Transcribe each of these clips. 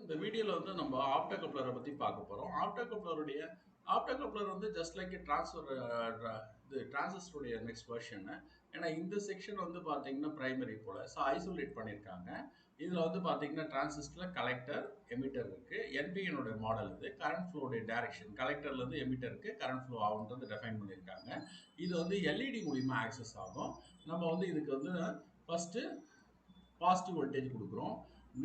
இந்த வீடியோல வந்து நம்ம ஆப்டோ கப்ளரை பத்தி பார்க்க போறோம். ஆப்டோ கப்ளர் வந்து ஜஸ்ட் லைக் ட்ரான்ஸ்ஃபர் இது டிரான்சிஸ்டருடைய நெக்ஸ்ட் வெர்ஷன். ஏன்னா இந்த செக்ஷன் வந்து பார்த்தீங்கன்னா பிரைமரி போல. ஸோ ஐசோலேட் பண்ணியிருக்காங்க. இதில் வந்து பார்த்தீங்கன்னா டிரான்சிஸ்டரில் கலெக்டர் எமிட்டர் இருக்கு. என்பிஎனோட மாடல் இது. கரண்ட் ஃப்ளோடைய டைரக்ஷன் கலெக்டர்லேருந்து எமிட்டருக்கு கரண்ட் ஃப்ளோ ஆகுன்றது டிஃபைன் பண்ணியிருக்காங்க. இது வந்து எல்இடி மூலிமா ஆக்சஸ் ஆகும். நம்ம வந்து இதுக்கு வந்து ஃபர்ஸ்ட் பாசிட்டிவ் வோல்டேஜ் கொடுக்குறோம்.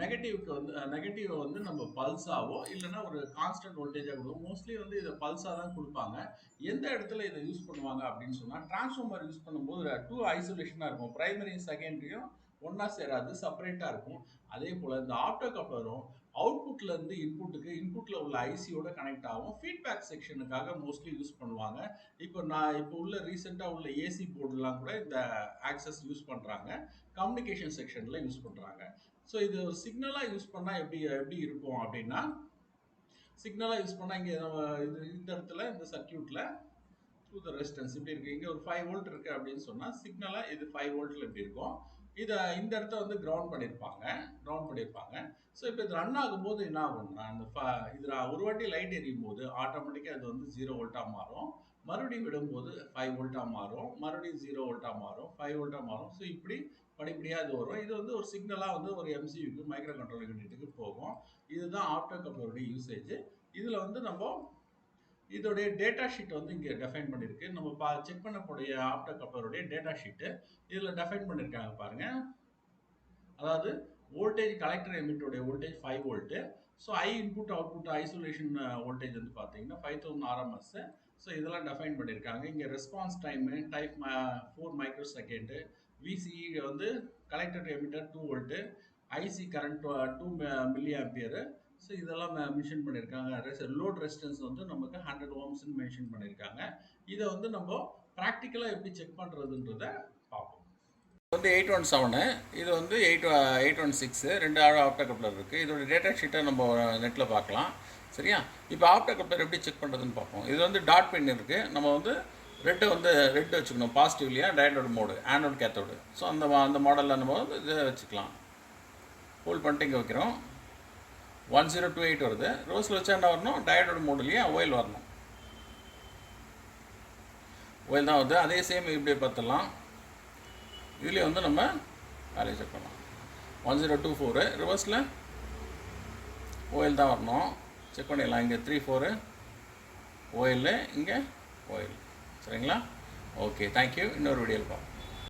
நெகட்டிவ் வந்து நம்ம பல்ஸாவோ இல்லைன்னா ஒரு கான்ஸ்டன்ட் வோல்டேஜாக கொடுக்கும். மோஸ்ட்லி வந்து இதை பல்ஸாக தான் கொடுப்பாங்க. எந்த இடத்துல இதை யூஸ் பண்ணுவாங்க அப்படின்னு சொன்னால் டிரான்ஸ்ஃபார்மர் யூஸ் பண்ணும்போது டூ ஐசோலேஷனாக இருக்கும். பிரைமரியும் செகண்டரியும் ஒன்றா சேராது, செப்பரேட்டாக இருக்கும். அதே போல் இந்த ஆப்டோ கப்ளரும் அவுட்புட்ல இருந்து இன்புட்ல உள்ள ஐசியோட கனெக்ட் ஆகும். ஃபீட்பேக் செக்ஷனுக்காக மோஸ்ட்லி யூஸ் பண்ணுவாங்க. இப்போ உள்ள ரீசெண்டாக உள்ள ஏசி போர்டுலாம் கூட இந்த ஆக்சஸ் யூஸ் பண்ணுறாங்க. கம்யூனிகேஷன் செக்ஷனில் யூஸ் பண்ணுறாங்க. ஸோ இது ஒரு சிக்னலாக யூஸ் பண்ணால் எப்படி இருக்கும் அப்படின்னா, சிக்னலாக யூஸ் பண்ணால் இங்கே இந்த இடத்துல இந்த சர்க்கியூட்டில் த்ரூ த ரெசிஸ்டன்ஸ் இப்படி இருக்குது. இங்கே ஒரு 5 வோல்ட் இருக்குது அப்படின்னு சொன்னால் சிக்னலாக இது 5 வோல்ட்டில் எப்படி இருக்கும். இந்த இடத்த வந்து கிரவுண்ட் பண்ணியிருப்பாங்க. ஸோ இப்போ இது ரன் ஆகும்போது என்ன ஆகும்னா, இதில் ஒரு வாட்டி லைட் எரியும் போது ஆட்டோமேட்டிக்காக இது வந்து 0 வோல்ட்டாக மாறும். மறுபடியும் விடும்போது 5 வோல்ட்டாக மாறும். மறுபடியும் 0 வோல்ட்டாக மாறும். 5 வோல்ட்டாக மாறும். ஸோ இப்படி படிப்படியாக இது வரும். இது வந்து ஒரு சிக்னலாக வந்து ஒரு எம்சியூக்கு மைக்ரோ கண்ட்ரோல் யூனிட்டுக்கு போகும். இதுதான் ஆப்டோ கப்ளருடைய யூசேஜ். இதில் வந்து நம்ம இதோடைய டேட்டா ஷீட் வந்து இங்கே டெஃபைன் பண்ணியிருக்கு. நம்ம செக் பண்ணக்கூடிய ஆப்டோ கப்ளருடைய டேட்டா ஷீட்டு இதில் டெஃபைன் பண்ணியிருக்காங்க பாருங்க. அதாவது வோல்டேஜ் கலெக்டர் எமிட்டோடைய voltage 5 volt. So I input output isolation voltage வந்து பார்த்தீங்கன்னா 5000 RMS. ஸோ இதெல்லாம் டெஃபைன் பண்ணியிருக்காங்க. இங்கே response time 4 micro second. VCE வந்து collector emitter 2 volt. IC current 2 milli ampere. So இதெல்லாம் மென்ஷன் பண்ணியிருக்காங்க. லோட் ரெசிஸ்டன்ஸ் வந்து நமக்கு 100 ஓம்ஸ்ன்னு மென்ஷன் பண்ணியிருக்காங்க. இதை வந்து நம்ம ப்ராக்டிக்கலாக எப்படி செக் பண்ணுறதுன்றத பார்ப்போம். இது வந்து 817, இது வந்து 816, ரெண்டு ஆப்டோ கப்ளர் இருக்குது. இதோட டேட்டா ஷீட்டை நம்ம நெட்டில் பார்க்கலாம். சரியா? இப்போ ஆப்டோ கப்ளர் எப்படி செக் பண்ணுறதுன்னு பார்ப்போம். இது வந்து டாட் பின் இருக்குது. நம்ம வந்து ரெட் வச்சுக்கணும். பாசிட்டிவ்லையா diode mode, anode cathode. So அந்த மாடலில் நம்ம வந்து இதை வச்சுக்கலாம். ஹோல்ட் பண்ணிட்டு இங்கே வைக்கிறோம். 1028 வருது. ரோஸில் வச்சா என்ன வரணும்? டயோட் மோடுலேயே ஓயில் வரணும். ஓயில் தான் வருது. அதே சேம் இப்படி பார்த்துடலாம். இதுலேயே வந்து நம்ம வேலையை செக் பண்ணலாம். 1024 ரிவர்ஸில் ஓயில் தான் வரணும். செக் பண்ணிடலாம். இங்கே 34 ஓயில், இங்கே ஓயில். சரிங்களா? Okay, thank you. இன்னொரு வீடியோவில் பார்ப்போம்.